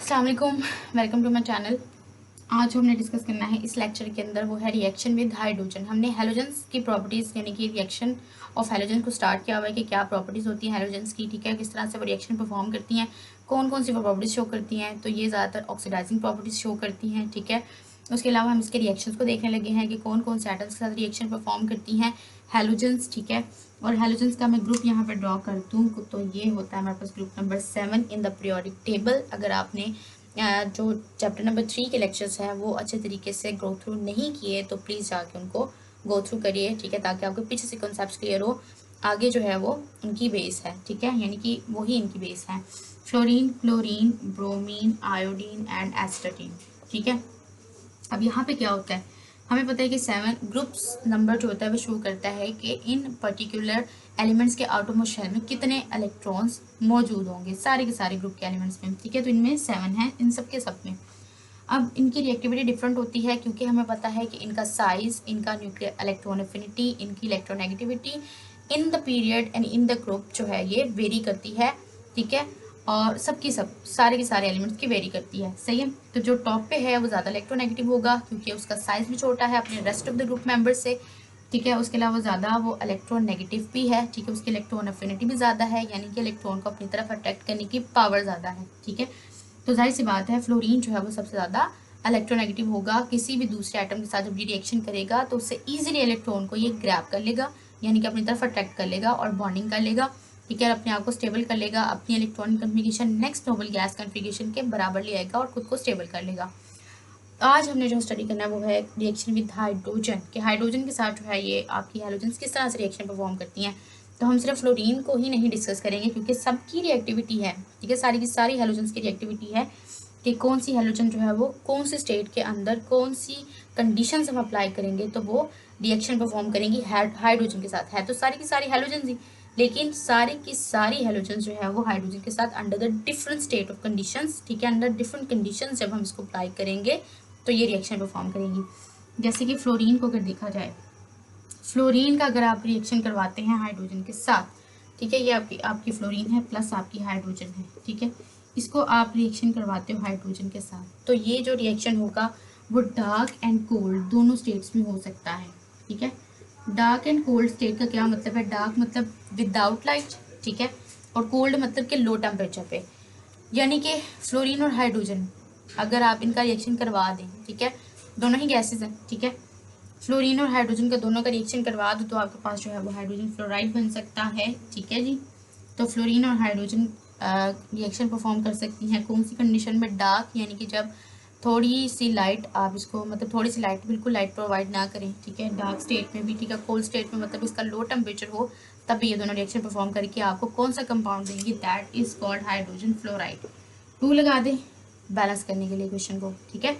अस्सलाम वालेकुम, welcome to my channel. आज हमने डिस्कस करना है इस लेक्चर के अंदर, वो है रिएक्शन विद हाइड्रोजन। हमने हेलोजेंस की प्रॉपर्टीज़ यानी कि रिएक्शन ऑफ हेलोजन को स्टार्ट किया हुआ है कि क्या प्रॉपर्टीज़ होती हैं हेलोजेंस की, ठीक है, किस तरह से वो रिएक्शन परफॉर्म करती हैं, कौन कौन सी वो प्रॉपर्टीज़ शो करती हैं। तो ये ज़्यादातर ऑक्सीडाइजिंग प्रॉपर्टीज़ शो करती हैं, ठीक है। उसके अलावा हम इसके रिएक्शंस को देखने लगे हैं कि कौन कौन से एटम्स के साथ रिएक्शन परफॉर्म करती हैं हेलोजेंस, ठीक है। और हेलोजेंस का मैं ग्रुप यहाँ पर ड्रॉ कर दूँ तो ये होता है हमारे पास group number 7 in the periodic table. अगर आपने जो चैप्टर नंबर 3 के लेक्चर्स हैं वो अच्छे तरीके से गो थ्रू नहीं किए तो प्लीज़ जाके उनको गो थ्रू करिए, ठीक है, ताकि आपको पीछे से कॉन्सेप्ट्स क्लियर हो। आगे जो है वो उनकी बेस है, ठीक है, यानी कि वही इनकी बेस है। Fluorine, chlorine, bromine, iodine and astatine, ठीक है। अब यहाँ पे क्या होता है, हमें पता है कि 7 ग्रुप्स नंबर जो होता है वो शो करता है कि इन पर्टिकुलर एलिमेंट्स के आटोमोस्ट शेल में कितने इलेक्ट्रॉन्स मौजूद होंगे, सारे के सारे ग्रुप के एलिमेंट्स में, ठीक है। तो इनमें 7 हैं, इन सब के सब में। अब इनकी रिएक्टिविटी डिफरेंट होती है क्योंकि हमें पता है कि इनका साइज, इनका न्यूक्लियर इलेक्ट्रॉन एफिनिटी, इनकी electronegativity in the period and in the group जो है ये वेरी करती है, ठीक है। और सबकी सब सारे के सारे एलिमेंट्स की वेरी करती है, सही है। तो जो टॉप पे है वो ज़्यादा इलेक्ट्रोनेगेटिव होगा क्योंकि उसका साइज भी छोटा है अपने rest of the group members से, ठीक है। उसके अलावा ज़्यादा वो इलेक्ट्रॉन नेगेटिव भी है, ठीक है। उसकी इलेक्ट्रॉन एफिनिटी भी ज़्यादा है, यानी कि इलेक्ट्रॉन को अपनी तरफ अट्रैक्ट करने की पावर ज़्यादा है, ठीक है। तो जाहिर सी बात है फ्लोरीन जो है वो सबसे ज़्यादा इलेक्ट्रोनेगेटिव होगा। किसी भी दूसरे एटम के साथ जब ये रिएक्शन करेगा तो उससे ईजिली इलेक्ट्रॉन को ये ग्रैब कर लेगा, यानी कि अपनी तरफ अट्रैक्ट कर लेगा और बॉन्डिंग कर लेगा, ठीक है। अपने आप को स्टेबल कर लेगा, अपनी electronic configuration next noble gas configuration के बराबर ले आएगा और खुद को स्टेबल कर लेगा। आज हमने जो स्टडी करना है वो है रिएक्शन विद हाइड्रोजन, कि हाइड्रोजन के साथ जो है ये आपकी हेलोजेंस किस तरह से रिएक्शन परफॉर्म करती हैं। तो हम सिर्फ फ्लोरीन को ही नहीं डिस्कस करेंगे क्योंकि सबकी रिएक्टिविटी है, ठीक है, सारी की सारी हेलोजेंस की रिएक्टिविटी है कि कौन सी हेलोजन जो है वो कौन सी स्टेट के अंदर कौन सी कंडीशंस हम अप्लाई करेंगे तो वो रिएक्शन परफॉर्म करेंगी हाइड्रोजन के साथ। है तो सारी की सारी हेलोजन ही, लेकिन सारी की सारी हेलोजन जो है वो हाइड्रोजन के साथ under the different state of conditions, ठीक है, अंडर डिफरेंट कंडीशंस जब हम इसको अप्लाई करेंगे तो ये रिएक्शन परफॉर्म करेंगी। जैसे कि फ्लोरीन को अगर देखा जाए, फ्लोरीन का अगर आप रिएक्शन करवाते हैं हाइड्रोजन के साथ, ठीक है, ये आपकी फ्लोरीन है प्लस आपकी हाइड्रोजन है, ठीक है, इसको आप रिएक्शन करवाते हो हाइड्रोजन के साथ, तो ये जो रिएक्शन होगा वो डार्क एंड कोल्ड दोनों स्टेट्स में हो सकता है, ठीक है। डार्क एंड कोल्ड स्टेट का क्या मतलब है, डार्क मतलब विदाउट लाइट, ठीक है, और कोल्ड मतलब कि लो टेम्परेचर पे, यानी कि फ्लोरीन और हाइड्रोजन अगर आप इनका रिएक्शन करवा दें, ठीक है, दोनों ही गैसेज हैं, ठीक है, फ्लोरीन और हाइड्रोजन का दोनों का रिएक्शन करवा दो तो आपके पास जो है वो हाइड्रोजन फ्लोराइड बन सकता है, ठीक है जी। तो फ्लोरीन और हाइड्रोजन रिएक्शन परफॉर्म कर सकती हैं कौन सी कंडीशन में, डार्क, यानी कि जब थोड़ी सी लाइट आप इसको मतलब थोड़ी सी लाइट, बिल्कुल लाइट प्रोवाइड ना करें, ठीक है, डार्क स्टेट में भी, ठीक है, कोल्ड स्टेट में मतलब इसका लो टेम्परेचर हो, तब भी ये दोनों रिएक्शन परफॉर्म करके आपको कौन सा कंपाउंड देंगे, that is called hydrogen fluoride. 2 लगा दें बैलेंस करने के लिए क्वेश्चन को, ठीक है।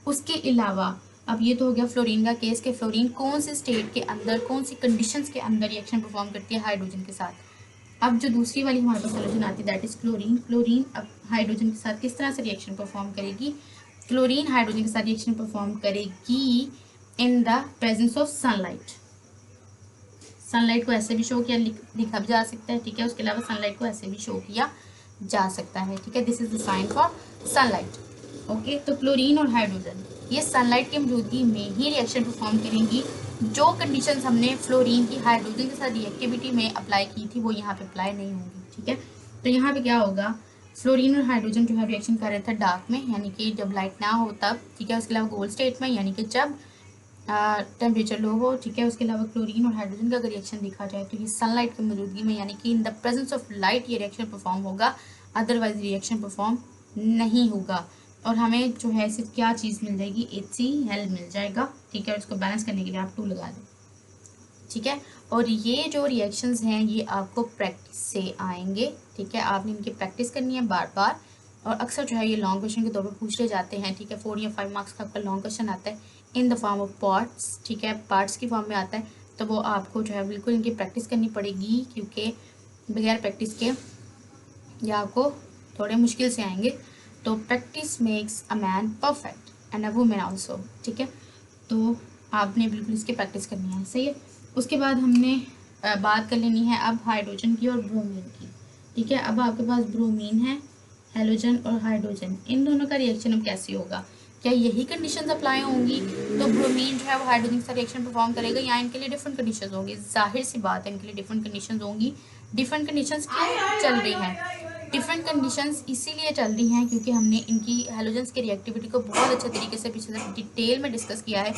उसके अलावा अब ये तो हो गया फ्लोरीन का केस कि फ्लोरीन कौन से स्टेट के अंदर कौन सी कंडीशंस के अंदर रिएक्शन परफॉर्म करती है हाइड्रोजन के साथ। अब जो दूसरी वाली हमारे पास हेलोजन आती है दैट इज क्लोरीन। क्लोरीन अब हाइड्रोजन के साथ किस तरह से रिएक्शन परफॉर्म करेगी, क्लोरीन हाइड्रोजन के साथ रिएक्शन परफॉर्म करेगी in the presence of sunlight. Sunlight को ऐसे भी शो किया, लिखा भी जा सकता है, ठीक है। उसके अलावा सनलाइट को ऐसे भी शो किया जा सकता है, ठीक है, this is the sign for sunlight. Okay, तो क्लोरीन और हाइड्रोजन ये सनलाइट की मौजूदगी में ही रिएक्शन परफॉर्म करेंगी। जो कंडीशंस हमने फ्लोरीन की हाइड्रोजन के साथ रिएक्टिविटी में अप्लाई की थी वो यहाँ पे अप्लाई नहीं होंगी, ठीक है। तो यहाँ पे क्या होगा, फ्लोरीन और हाइड्रोजन जो है रिएक्शन कर रहे थे डार्क में, यानी कि जब लाइट ना हो तब, ठीक है। उसके अलावा गोल्ड स्टेट में, यानी कि जब टेम्परेचर लो हो, ठीक है। उसके अलावा क्लोरीन और हाइड्रोजन का अगर रिएक्शन देखा जाए तो ये सनलाइट की मौजूदगी में, यानी कि in the presence of light ये रिएक्शन परफॉर्म होगा, अदरवाइज रिएक्शन परफॉर्म नहीं होगा। और हमें जो है सिर्फ क्या चीज़ मिल जाएगी, HCl मिल जाएगा, ठीक है। उसको बैलेंस करने के लिए आप 2 लगा दें, ठीक है। और ये जो रिएक्शंस हैं ये आपको प्रैक्टिस से आएंगे, ठीक है, आपने इनकी प्रैक्टिस करनी है बार बार। और अक्सर जो है ये लॉन्ग क्वेश्चन के तौर पर पूछ ले जाते हैं, ठीक है, 4 या 5 मार्क्स का आपका लॉन्ग क्वेश्चन आता है in the form of parts, ठीक है, पार्ट्स की फॉर्म में आता है। तो वो आपको जो है बिल्कुल इनकी प्रैक्टिस करनी पड़ेगी क्योंकि बगैर प्रैक्टिस के ये आपको थोड़े मुश्किल से आएंगे। तो practice makes a man perfect and a women also, ठीक है। तो आपने बिल्कुल इसकी प्रैक्टिस करनी है, सही है। उसके बाद हमने बात कर लेनी है अब हाइड्रोजन की और ब्रोमीन की, ठीक है। अब आपके पास ब्रोमीन है हैलोजन और हाइड्रोजन, इन दोनों का रिएक्शन अब कैसे होगा, क्या यही कंडीशंस अप्लाई होंगी तो ब्रोमीन जो है वो हाइड्रोजन के साथ रिएक्शन परफॉर्म करेगा, या इनके लिए डिफरेंट कंडीशंस होंगी? जाहिर सी बात है इनके लिए डिफरेंट कंडीशंस होंगी। डिफरेंट कंडीशंस क्यों चल रही हैं? डिफरेंट कंडीशंस इसीलिए चल रही हैं क्योंकि हमने इनकी हैलोजेंस की रिएक्टिविटी को बहुत अच्छे तरीके से पीछे से डिटेल में डिस्कस किया है।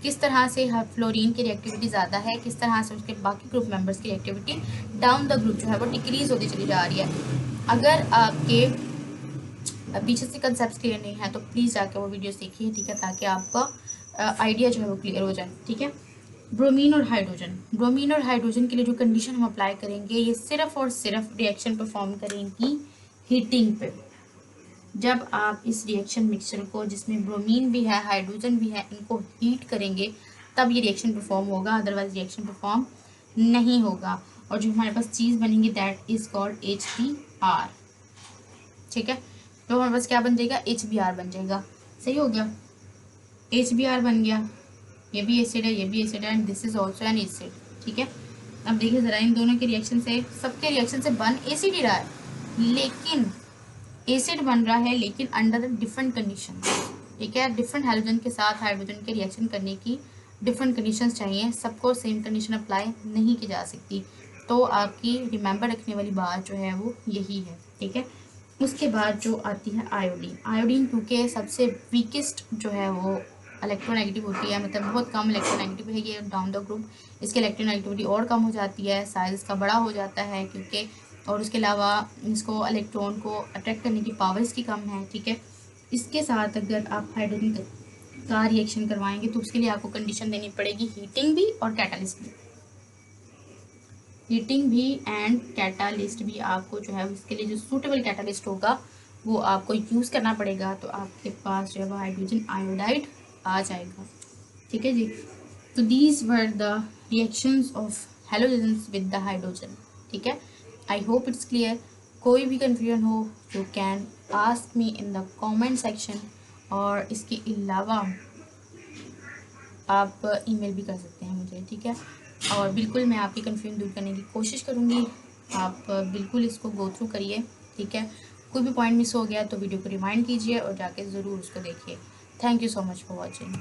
किस तरह से फ्लोरीन की रिएक्टिविटी ज़्यादा है, किस तरह से उसके बाकी ग्रुप मेंबर्स की रिएक्टिविटी डाउन द ग्रुप जो है वो डिक्रीज होती चली जा रही है। अगर आपके पीछे से कंसेप्ट क्लियर नहीं है तो प्लीज़ जाकर वो वीडियोस देखिए, ठीक है, ताकि आपका आइडिया जो है वो क्लियर हो जाए, ठीक है। ब्रोमीन और हाइड्रोजन, ब्रोमीन और हाइड्रोजन के लिए जो कंडीशन हम अप्लाई करेंगे ये सिर्फ और सिर्फ रिएक्शन परफॉर्म करेंगी हीटिंग पे। जब आप इस रिएक्शन मिक्सचर को, जिसमें ब्रोमीन भी है हाइड्रोजन भी है, इनको हीट करेंगे तब ये रिएक्शन परफॉर्म होगा, अदरवाइज रिएक्शन परफॉर्म नहीं होगा। और जो हमारे पास चीज़ बनेगी दैट इज कॉल्ड HBr, ठीक है। तो हमारे पास क्या बन जाएगा, HBr बन जाएगा। सही हो गया, HBr बन गया, ये भी एसिड है, ये भी एसिड है, and this is also an acid, ठीक है। अब देखिए ज़रा, इन दोनों के रिएक्शन से, सबके रिएक्शन से बन एसिड ही रहा है, लेकिन एसिड बन रहा है लेकिन अंडर डिफरेंट कंडीशन, ठीक है। डिफरेंट हाइड्रोजन के साथ हाइड्रोजन के रिएक्शन करने की डिफरेंट कंडीशंस चाहिए, सबको सेम कंडीशन अप्लाई नहीं की जा सकती। तो आपकी रिमेंबर रखने वाली बात जो है वो यही है, ठीक है। उसके बाद जो आती है आयोडीन, आयोडीन क्योंकि सबसे वीकेस्ट जो है वो इलेक्ट्रोनेगेटिव होती है, मतलब बहुत कम इलेक्ट्रोनेगेटिव है ये डाउन द ग्रुप, इसकी इलेक्ट्रोनेगेटिविटी और कम हो जाती है, साइज इसका बड़ा हो जाता है क्योंकि, और उसके अलावा इसको इलेक्ट्रॉन को अट्रैक्ट करने की पावर इसकी कम है, ठीक है। इसके साथ अगर आप हाइड्रोजन का रिएक्शन करवाएंगे तो उसके लिए आपको कंडीशन देनी पड़ेगी हीटिंग भी और कैटालिस्ट भी, हीटिंग भी एंड कैटालिस्ट भी। आपको जो है इसके लिए जो सूटेबल कैटालिस्ट होगा वो आपको यूज़ करना पड़ेगा, तो आपके पास जो है वो हाइड्रोजन आयोडाइड आ जाएगा, ठीक है जी। तो these were the reactions of halogens with the hydrogen, ठीक है। I hope it's clear. कोई भी कन्फ्यूजन हो you can ask me in the comment section, और इसके अलावा आप ईमेल भी कर सकते हैं मुझे, ठीक है। और बिल्कुल मैं आपकी कन्फ्यूजन दूर करने की कोशिश करूँगी, आप बिल्कुल इसको गो थ्रू करिए, ठीक है। कोई भी पॉइंट मिस हो गया तो वीडियो को रिमाइंड कीजिए और जाके ज़रूर उसको देखिए। Thank you so much for watching.